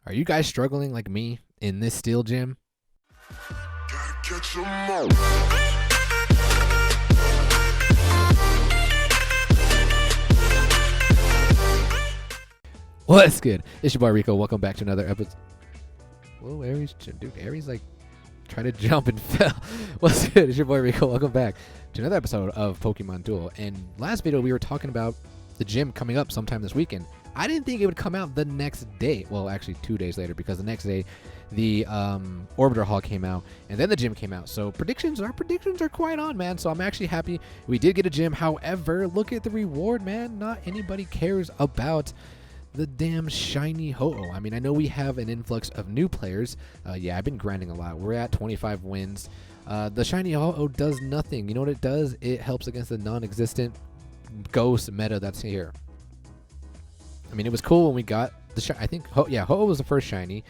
Are you guys struggling like me in this steel gym? What's good? It's your boy R3IKO. Welcome back to another episode. Whoa, Aries, dude, Aries like tried to jump and fell. What's good? It's your boy R3IKO. Welcome back to another episode of Pokemon Duel. And last video we were talking about the gym coming up sometime this weekend. I didn't think it would come out the next day. Well, actually 2 days later, because the next day the Orbiter Hall came out and then the gym came out. So our predictions are quite on, man. So I'm actually happy we did get a gym. However, look at the reward, man. Not anybody cares about the damn shiny Ho-Oh. I mean, I know we have an influx of new players. Yeah, I've been grinding a lot. We're at 25 wins. The shiny Ho-Oh does nothing. You know what it does? It helps against the non-existent ghost meta that's here. I mean, it was cool when we got the I think Ho-Oh was the first shiny,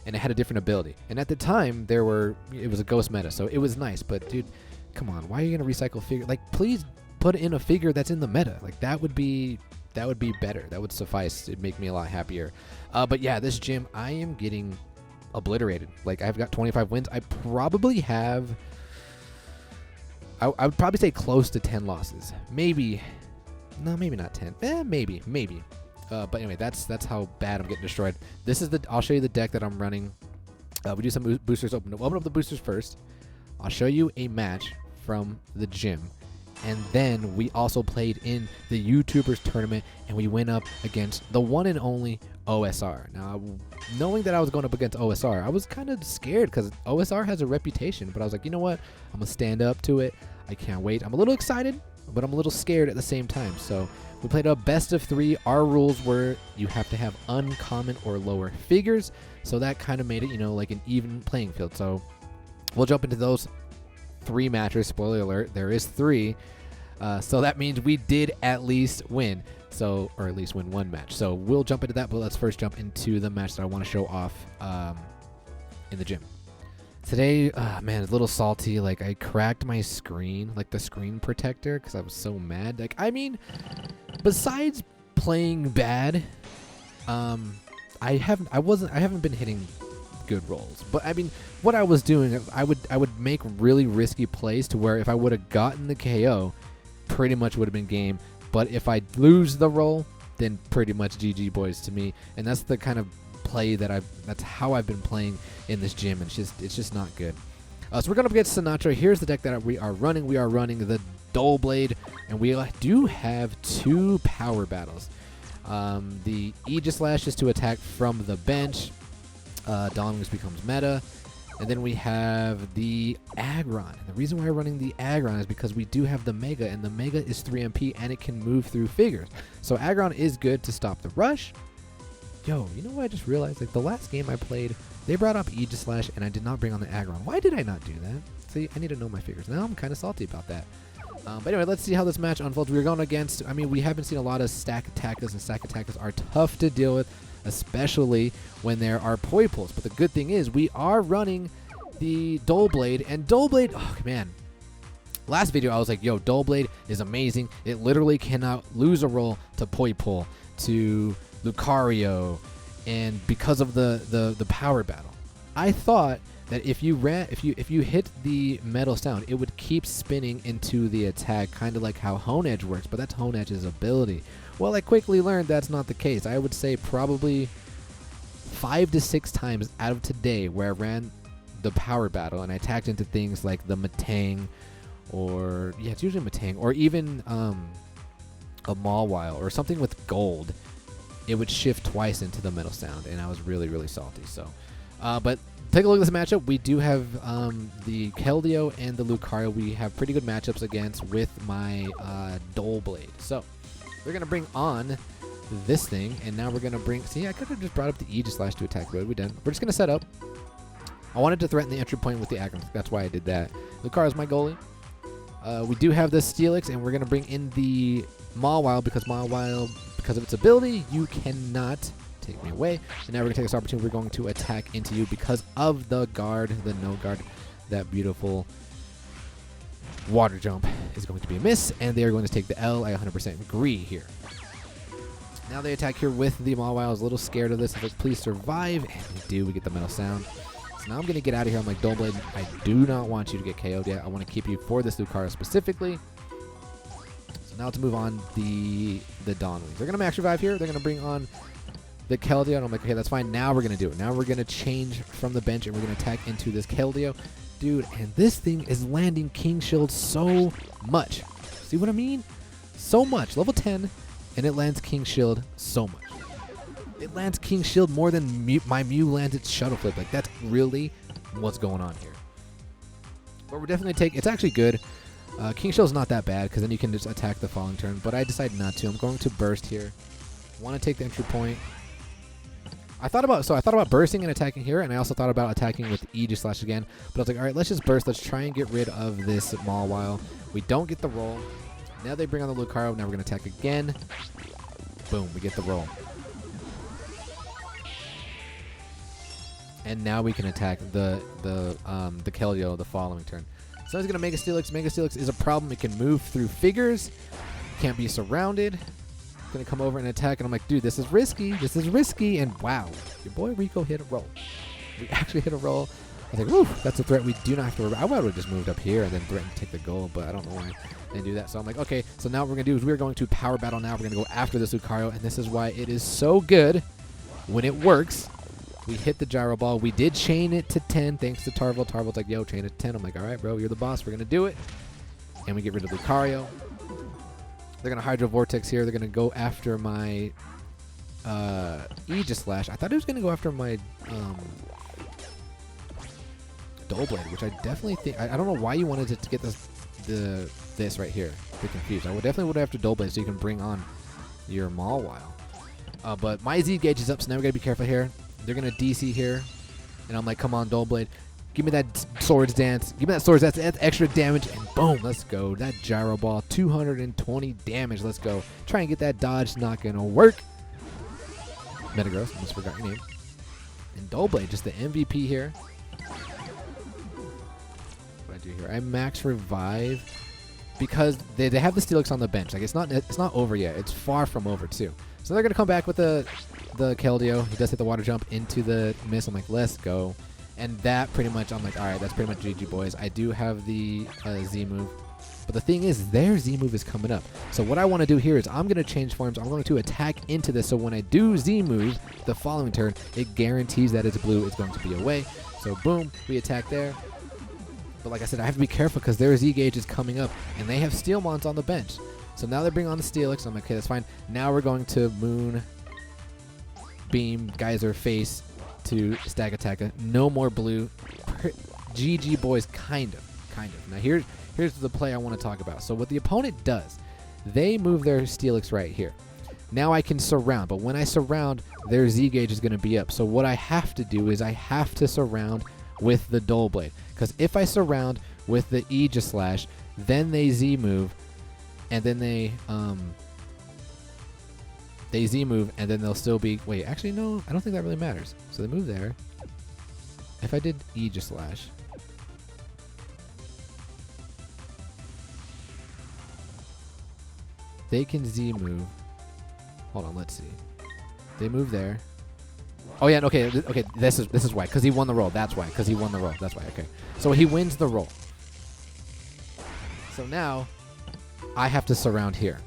and it had a different ability. And at the time, it was a ghost meta, so it was nice. But dude, come on, why are you gonna recycle figure? Like, please put in a figure that's in the meta. Like, that would be better. That would suffice. It'd make me a lot happier. But yeah, this gym, I am getting obliterated. Like, I've got 25 wins. I probably have. I would probably say close to 10 losses. Maybe. No, maybe not 10. Maybe. But anyway, that's how bad I'm getting destroyed. This is I'll show you the deck that I'm running. We do some boosters. Open up the boosters first. I'll show you a match from the gym. And then we also played in the YouTubers tournament, and we went up against the one and only OSR. Now, knowing that I was going up against OSR, I was kind of scared because OSR has a reputation. But I was like, you know what? I'm going to stand up to it. I can't wait. I'm a little excited, but I'm a little scared at the same time. So we played a best of 3. Our rules were you have to have uncommon or lower figures. So that kind of made it, like an even playing field. So we'll jump into those 3 matches. Spoiler alert, there is 3. So that means we did at least win. Or at least win 1 match. So we'll jump into that, but let's first jump into the match that I want to show off in the gym. Today, man, it's a little salty. Like, I cracked my screen, like the screen protector, because I was so mad. Like, I mean, besides playing bad, I haven't been hitting good rolls. But I mean, what I was doing, I would make really risky plays to where if I would have gotten the KO, pretty much would have been game. But if I lose the roll, then pretty much GG boys to me. And that's the kind of play that's how I've been playing in this gym, and it's just not good. So we're going up against Sinatra. Here's the deck that we are running. We are running the Duel Blade, and we do have 2 power battles. The Aegislash is to attack from the bench. Dawn Wings becomes meta. And then we have the Aggron. And the reason why we're running the Aggron is because we do have the Mega, and the Mega is 3 MP, and it can move through figures. So Aggron is good to stop the rush. Yo, you know what I just realized? Like, the last game I played, they brought up Aegislash, and I did not bring on the Aggron. Why did I not do that? See, I need to know my figures. Now I'm kind of salty about that. But anyway, let's see how this match unfolds. We're going against, I mean, we haven't seen a lot of stack attackers, and stack attackers are tough to deal with, especially when there are poi pulls. But the good thing is we are running the Duel Blade, and Duel Blade, oh man. Last video I was like, yo, Duel Blade is amazing. It literally cannot lose a roll to poi pull, to Lucario, and because of the power battle. I thought that if you hit the metal sound, it would keep spinning into the attack, kind of like how Hone Edge works, but that's Hone Edge's ability. Well, I quickly learned that's not the case. I would say probably 5 to 6 times out of today where I ran the power battle and I attacked into things like the Matang, or yeah, it's usually Matang, or even a Mawile or something with gold, it would shift twice into the metal sound, and I was really, really salty. So, but take a look at this matchup. We do have the Keldeo and the Lucario. We have pretty good matchups against with my Duel Blade. So we're gonna bring on this thing, and now we're gonna bring. See, I could have just brought up the Aegislash to attack, but we didn't. We're just gonna set up. I wanted to threaten the entry point with the Aggron. That's why I did that. Lucario's my goalie. We do have the Steelix, and we're gonna bring in the Mawile because because of its ability, you cannot take me away. And now we're going to take this opportunity. We're going to attack into you because of the guard, the no guard. That beautiful water jump is going to be a miss, and they are going to take the L. I 100% agree here. Now they attack here with the Mawile. I was a little scared of this. I was like, please survive. And we do. We get the metal sound. So now I'm going to get out of here. I'm like, Duelblade, I do not want you to get KO'd yet. I want to keep you for this Lucario specifically. So now let's move on the Dawn Wings. They're going to max revive here. They're going to bring on the Keldeo. And I'm like, okay, that's fine. Now we're going to do it. Now we're going to change from the bench and we're going to attack into this Keldeo. Dude, and this thing is landing King Shield so much. See what I mean? So much. Level 10, and it lands King Shield so much. It lands King Shield more than my Mew lands its Shuttle Flip. Like, that's really what's going on here. But we're definitely it's actually good. King Shield's not that bad, because then you can just attack the following turn. But I decided not to. I'm going to burst here. Want to take the entry point. I thought about bursting and attacking here, and I also thought about attacking with Aegis Slash again. But I was like, all right, let's just burst. Let's try and get rid of this Mawile. We don't get the roll. Now they bring on the Lucario. Now we're going to attack again. Boom, we get the roll. And now we can attack the Keldeo the following turn. So he's going to Mega Steelix. Mega Steelix is a problem. It can move through figures. Can't be surrounded. It's going to come over and attack. And I'm like, dude, this is risky. This is risky. And wow, your boy Rico hit a roll. We actually hit a roll. I was like, woo, that's a threat we do not have to worry about. I would have just moved up here and then threatened to take the goal, but I don't know why they didn't do that. So I'm like, okay, so now what we're going to do is we're going to power battle now. We're going to go after this Lucario, and this is why it is so good when it works. We hit the Gyro Ball. We did chain it to 10 thanks to Tarvel. Tarvel's like, yo, chain it to 10. I'm like, all right, bro, you're the boss. We're going to do it. And we get rid of Lucario. They're going to Hydro Vortex here. They're going to go after my Aegis Slash. I thought it was going to go after my Duelblade, which I definitely think... I don't know why you wanted to get this right here. They're confused. I would definitely would have to Duelblade so you can bring on your Mawile. But my Z gauge is up, so now we got to be careful here. They're going to DC here. And I'm like, come on, Duelblade. Give me that Swords Dance. Give me that Swords Dance. That's extra damage. And boom, let's go. That Gyro Ball, 220 damage. Let's go. Try and get that dodge. Not going to work. Metagross, almost forgot your name. And Duelblade, just the MVP here. What do I do here? I max revive because they have the Steelix on the bench. Like it's not over yet. It's far from over too. So they're gonna come back with the Keldeo. He does hit the water jump into the miss. I'm like, let's go. And that pretty much, I'm like, all right, that's pretty much GG, boys. I do have the Z move. But the thing is, their Z move is coming up. So what I want to do here is I'm going to change forms. I'm going to attack into this. So when I do Z move the following turn, it guarantees that its blue is going to be away. So boom, we attack there. But like I said, I have to be careful because their Z gauge is coming up. And they have Steelmons on the bench. So now they bring on the Steelix. I'm like, okay, that's fine. Now we're going to Moon, Beam, Geyser, Face to Stack Attacker. No more blue. GG, boys, kind of. Now here's the play I want to talk about. So what the opponent does, they move their Steelix right here. Now I can surround, but when I surround, their Z gauge is going to be up. So what I have to do is I have to surround with the Duelblade. Because if I surround with the Aegis Slash, then they Z move, and then they Z move, and then they'll still be... Wait, actually, no, I don't think that really matters. So they move there. If I did Aegis Slash... They can Z move. Hold on, let's see. They move there. Oh yeah, okay, okay. This is why, because he won the roll. That's why, because he won the roll. That's why. Okay, so he wins the roll. So now, I have to surround here,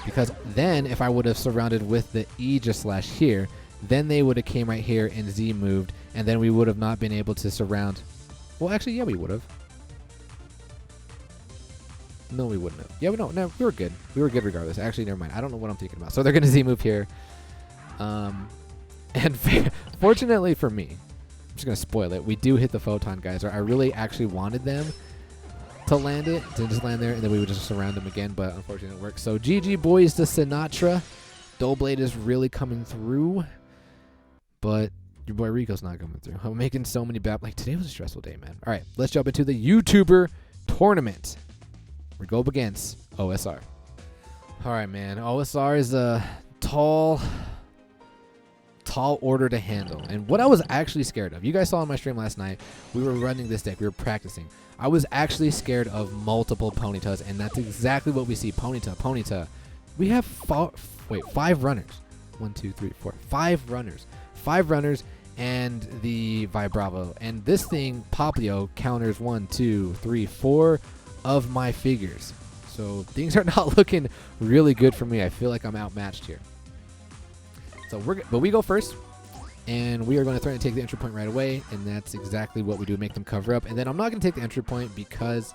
because then if I would have surrounded with the Aegis Slash here, then they would have came right here and Z moved, and then we would have not been able to surround. Well, actually, yeah, we would have. No, we wouldn't have. Yeah, no, we were good. We were good regardless. Actually, never mind. I don't know what I'm thinking about. So they're going to Z-move here. And fortunately for me, I'm just going to spoil it. We do hit the Photon Geyser. I really actually wanted them to land it, to just land there, and then we would just surround them again, but unfortunately it didn't work. So GG, boys, to Sinatra. Duelblade is really coming through, but your boy Rico's not coming through. I'm making so many bad... Like, today was a stressful day, man. All right, let's jump into the YouTuber tournament. We go up against OSR. All right, man. OSR is a tall order to handle. And what I was actually scared of, you guys saw on my stream last night, we were running this deck. We were practicing. I was actually scared of multiple Ponytas, and that's exactly what we see. Ponyta, We have 5 runners. 1, 2, 3, 4. 5 runners. 5 runners and the Vibravo. And this thing, Poplio, counters 1, 2, 3, 4 of my figures. So things are not looking really good for me. I feel like I'm outmatched here. So but we go first, and we are going to threaten to take the entry point right away, and that's exactly what we do, make them cover up. And then I'm not going to take the entry point because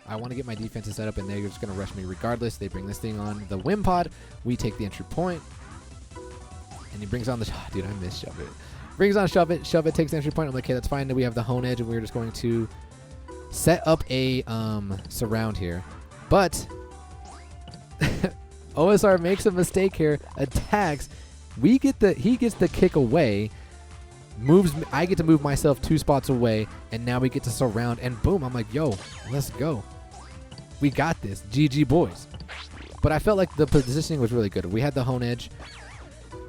I want to get my defenses set up, and they're just going to rush me regardless. They bring this thing on the Wim Pod. We take the entry point, and he brings on the... Oh, dude, I miss Shove It. Brings on Shove It. Shove It takes the entry point. I'm like, okay, that's fine. Then we have the Hone Edge, and we're just going to set up a surround here. But OSR makes a mistake here, attacks. He gets the kick away, moves. I get to move myself 2 spots away, and now we get to surround. And boom, I'm like, yo, let's go. We got this. GG boys. But I felt like the positioning was really good. We had the Hone Edge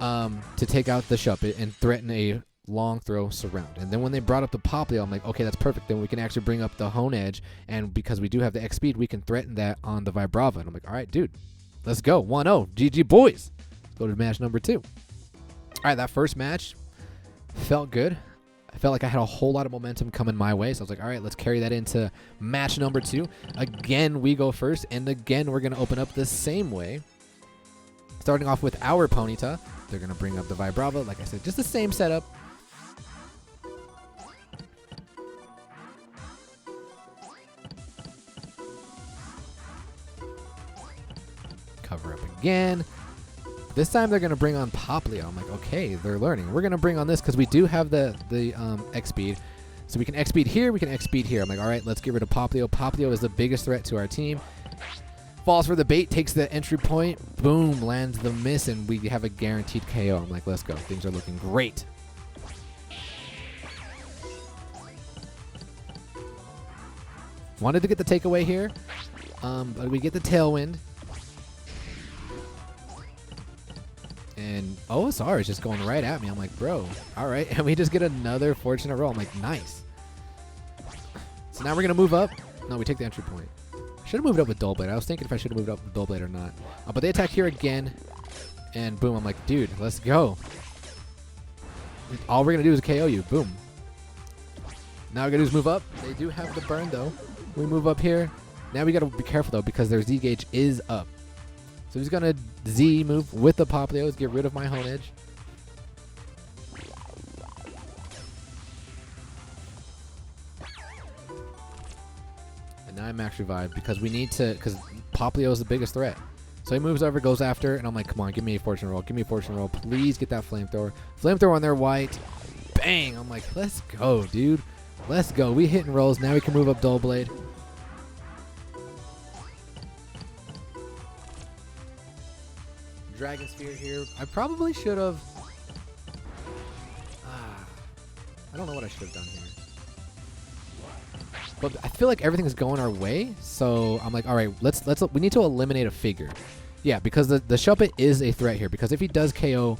to take out the Shuppet and threaten a long throw surround. And then when they brought up the Poplio, I'm like, okay, that's perfect. Then we can actually bring up the Hone Edge, and because we do have the X speed, we can threaten that on the Vibrava. And I'm like, all right, dude, let's go. 1-0. GG boys. Let's go to match number 2. All right, that first match felt good. I felt like I had a whole lot of momentum coming my way. So I was like, all right, let's carry that into match number 2. Again, we go first, and again, we're going to open up the same way. Starting off with our Ponyta. They're going to bring up the Vibrava. Like I said, just the same setup. Cover up again. This time they're going to bring on Poplio. I'm like, okay, they're learning. We're going to bring on this because we do have the X speed. So we can X speed here, we can X speed here. I'm like, all right, let's get rid of Poplio. Poplio is the biggest threat to our team. Falls for the bait, takes the entry point. Boom, lands the miss, and we have a guaranteed KO. I'm like, let's go. Things are looking great. Wanted to get the takeaway here, but we get the Tailwind. And OSR is just going right at me. I'm like, bro, all right. And we just get another fortunate roll. I'm like, nice. So now we're going to move up. No, we take the entry point. Should have moved up with Dull Blade. I was thinking if I should have moved up with Dull Blade or not. But they attack here again. And boom, I'm like, dude, let's go. All we're going to do is KO you. Boom. Now we're going to do is move up. They do have the burn, though. We move up here. Now we got to be careful, though, because their Z gauge is up. So he's going to Z move with the Poplios, get rid of my Hone Edge. And now I max revive because we need to, because Poplio is the biggest threat. So he moves over, goes after, and I'm like, come on, give me a fortune roll. Give me a fortune roll. Please get that flamethrower. Flamethrower on their white. Bang! I'm like, let's go, dude. Let's go. We hit and rolls. Now we can move up Dull Blade. Dragon Sphere here. I probably should have. I don't know what I should have done here. But I feel like everything's going our way, so I'm like, all right, we need to eliminate a figure. Yeah, because the Shuppet is a threat here. Because if he does KO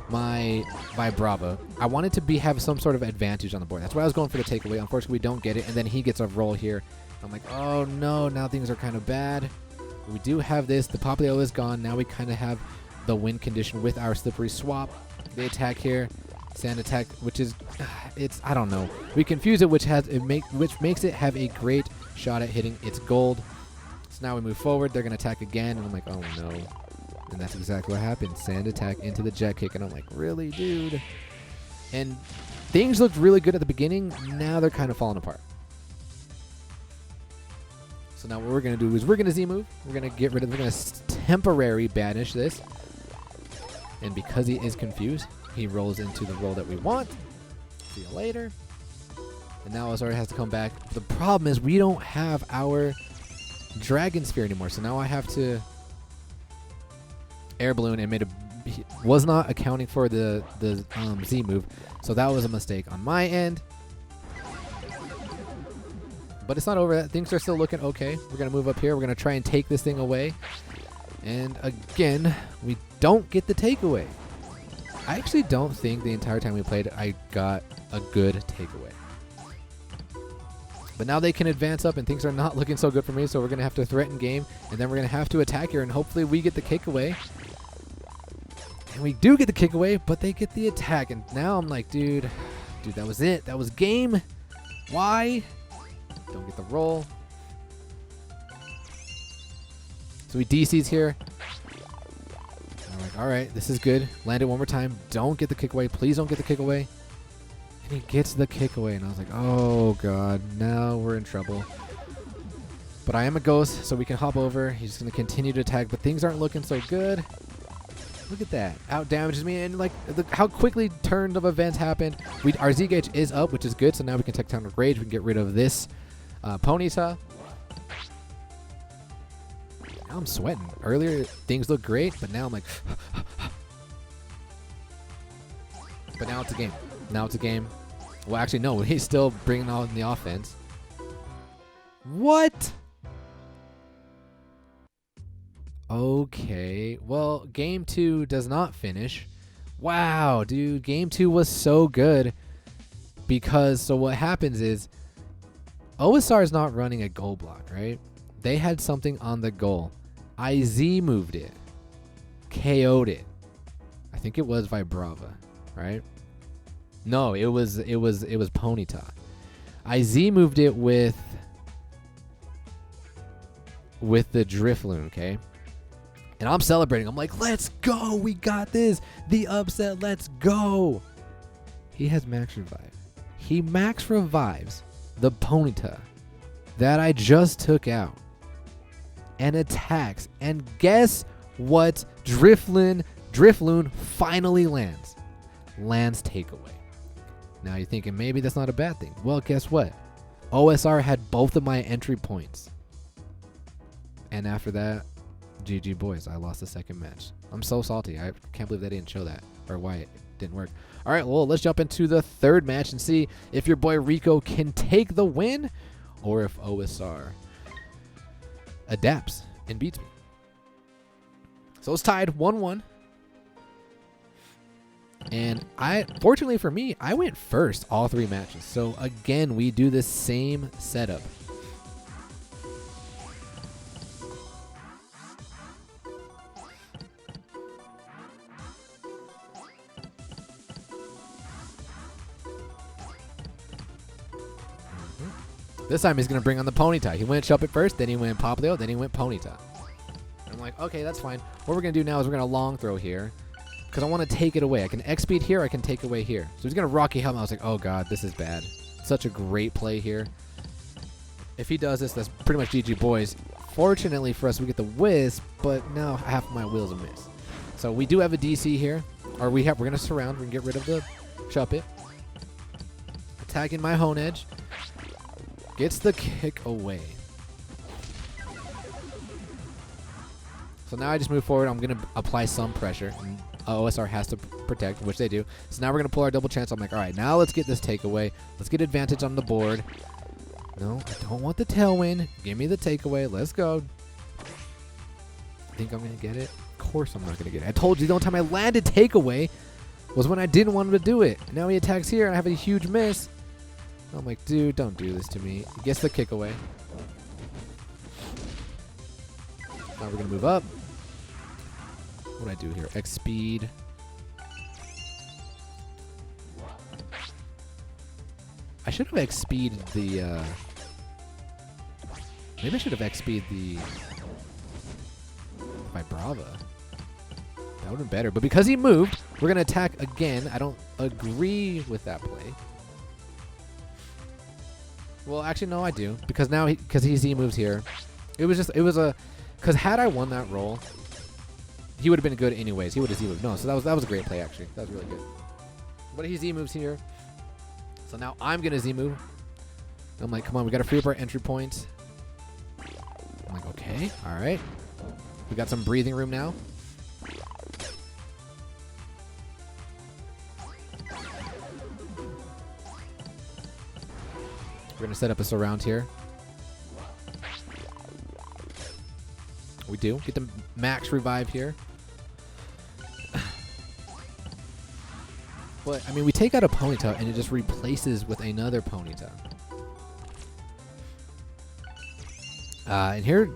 my Vibrava, I wanted to have some sort of advantage on the board. That's why I was going for the takeaway. Unfortunately, we don't get it, and then he gets a roll here. I'm like, oh no, now things are kind of bad. We do have this. The Poplio is gone. Now we kind of have the win condition with our Slippery Swap. They attack here. Sand attack, which is, I don't know. We confuse it, which makes it have a great shot at hitting its gold. So now we move forward. They're going to attack again, and I'm like, oh no. And that's exactly what happened. Sand attack into the jet kick, and I'm like, really, dude? And things looked really good at the beginning. Now they're kind of falling apart. So now what we're going to do is we're going to Z-move. We're going to get rid of, we're going to temporary banish this. And because he is confused, he rolls into the roll that we want. See you later. And now OSR has to come back. The problem is we don't have our Dragon Sphere anymore. So now I have to Air Balloon and was not accounting for the Z move. So that was a mistake on my end. But it's not over yet. Things are still looking okay. We're going to move up here. We're going to try and take this thing away. And again, we don't get the takeaway. I actually don't think the entire time we played I got a good takeaway. But now they can advance up, and things are not looking so good for me, so we're going to have to threaten game, and then we're going to have to attack here, and hopefully we get the kick away. And we do get the kick away, but they get the attack, and now I'm like, dude, that was it. That was game. Why? Don't get the roll. So we DC's here. I'm like, all right, this is good. Land it one more time. Don't get the kick away. Please don't get the kick away. And he gets the kick away, and I was like, oh, God, now we're in trouble. But I am a ghost, so we can hop over. He's just going to continue to attack, but things aren't looking so good. Look at that. Out damages me, and like how quickly turn of events happened. Our Z gauge is up, which is good, so now we can take down with rage. We can get rid of this Ponyta. Now I'm sweating. Earlier, things looked great, but now I'm like... But now it's a game. Now it's a game. Well, actually, no. He's still bringing on the offense. What? Okay. Well, game 2 does not finish. Wow, dude. Game 2 was so good. Because, so what happens is, OSR is not running a goal block, right? They had something on the goal. IZ moved it. KO'd it. I think it was Vibrava, right? No, it was Ponyta. IZ moved it with the Drifloon, okay? And I'm celebrating. I'm like, let's go. We got this. The upset. Let's go. He has max revive. He max revives the Ponyta that I just took out and attacks. And guess what? Drifloon finally lands. Lands takeaway. Now you're thinking maybe that's not a bad thing. Well, guess what? OSR had both of my entry points. And after that, GG boys, I lost the second match. I'm so salty. I can't believe they didn't show that, or why it didn't work. All right, well, let's jump into the third match and see if your boy Rico can take the win or if OSR adapts and beats me. So it's tied 1-1. And fortunately for me, I went first all 3 matches. So again, we do the same setup. This time he's going to bring on the Ponyta. He went Shuppet first, then he went Popplio, then he went Ponyta. And I'm like, okay, that's fine. What we're going to do now is we're going to long throw here. Because I want to take it away. I can X-speed here, I can take away here. So he's going to Rocky Helmet. I was like, oh god, this is bad. Such a great play here. If he does this, that's pretty much GG boys. Fortunately for us, we get the Wisp, but now half of my wheels are missed. So we do have a DC here. Or we're going to surround. We can get rid of the Shuppet. Attacking my Hone Edge. Gets the kick away. So now I just move forward. I'm going to apply some pressure. And OSR has to protect, which they do. So now we're going to pull our double chance. I'm like, all right, now let's get this takeaway. Let's get advantage on the board. No, I don't want the tailwind. Give me the takeaway. Let's go. Think I'm going to get it? Of course I'm not going to get it. I told you the only time I landed takeaway was when I didn't want him to do it. Now he attacks here and I have a huge miss. I'm like, dude, don't do this to me. He gets the kick away. Now we're going to move up. What do I do here? X speed. I should have X speed the... maybe I should have X speed the... Vibrava. That would have been better. But because he moved, we're going to attack again. I don't agree with that play. Well, actually, no, I do. Because now, because he Z moves here. It was a... Because had I won that roll, he would have been good anyways. He would have Z moved. No, so that was a great play, actually. That was really good. But he Z moves here. So now I'm going to Z move. I'm like, come on, we got to free up our entry points. I'm like, okay, all right. We got some breathing room now. We're going to set up a surround here. We do. Get the max revive here. But, I mean, we take out a Ponyta and it just replaces with another Ponyta. And here,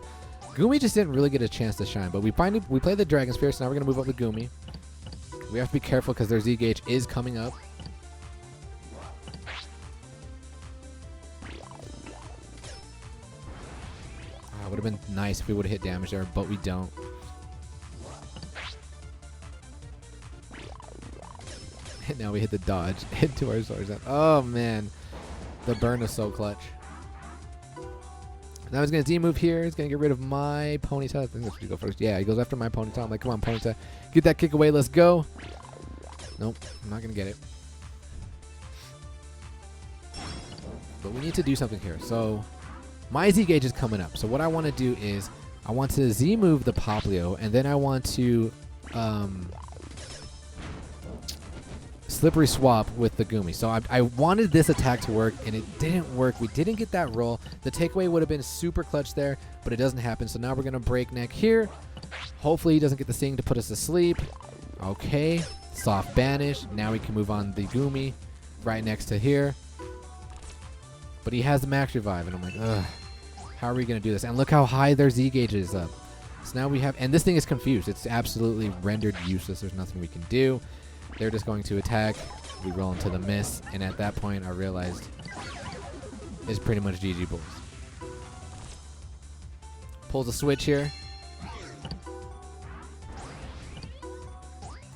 Gumi just didn't really get a chance to shine. But we play the Dragon Spear, so now we're going to move up with Gumi. We have to be careful because their Z gauge is coming up. Would have been nice if we would have hit damage there, but we don't. And now we hit the dodge into our swords. Oh man, the burn is so clutch. Now he's gonna Z move here. He's gonna get rid of my ponytail. I think that's where you go first. Yeah, he goes after my ponytail. I'm like, come on, ponytail, get that kick away. Let's go. Nope, I'm not gonna get it. But we need to do something here. So my Z gauge is coming up. So what I want to do is I want to Z move the Poplio, and then I want to slippery swap with the Gumi. So I wanted this attack to work, and it didn't work. We didn't get that roll. The takeaway would have been super clutch there, but it doesn't happen. So now we're going to breakneck here. Hopefully he doesn't get the Sting to put us to sleep. Okay, soft banish. Now we can move on the Gumi right next to here. But he has the max revive, and I'm like, ugh. How are we going to do this? And look how high their Z gauge is up. So now we have... And this thing is confused. It's absolutely rendered useless. There's nothing we can do. They're just going to attack. We roll into the miss. And at that point, I realized it's pretty much GG Bulls. Pulls a switch here.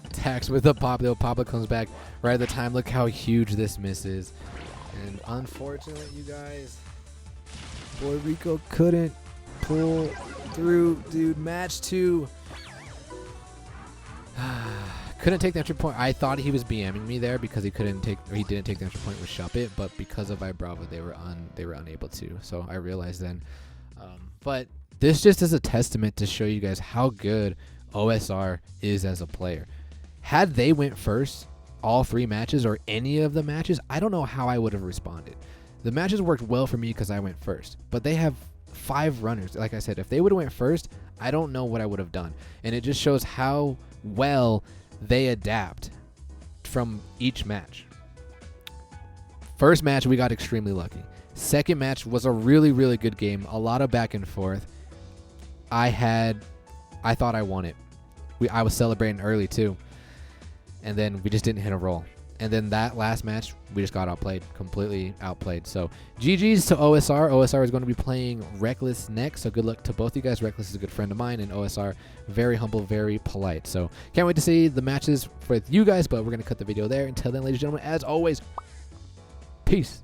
Attacks with the Poplio. Poplio comes back right at the time. Look how huge this miss is. And unfortunately, you guys... Boy, R3IKO couldn't pull through, dude. Match 2. Couldn't take the entry point. I thought he was BMing me there because he didn't take the entry point with Shuppet, but because of Vibrava, they were unable to. So I realized then. But this just is a testament to show you guys how good OSR is as a player. Had they went first all 3 matches or any of the matches, I don't know how I would have responded. The matches worked well for me because I went first, but they have 5 runners. Like I said, if they would have went first, I don't know what I would have done. And it just shows how well they adapt from each match. First match, we got extremely lucky. Second match was a really, really good game. A lot of back and forth. I thought I won it. I was celebrating early too. And then we just didn't hit a roll. And then that last match, we just got outplayed, completely outplayed. So GG's to OSR. OSR is going to be playing Reckless next. So good luck to both you guys. Reckless is a good friend of mine, and OSR, very humble, very polite. So can't wait to see the matches with you guys, but we're going to cut the video there. Until then, ladies and gentlemen, as always, peace.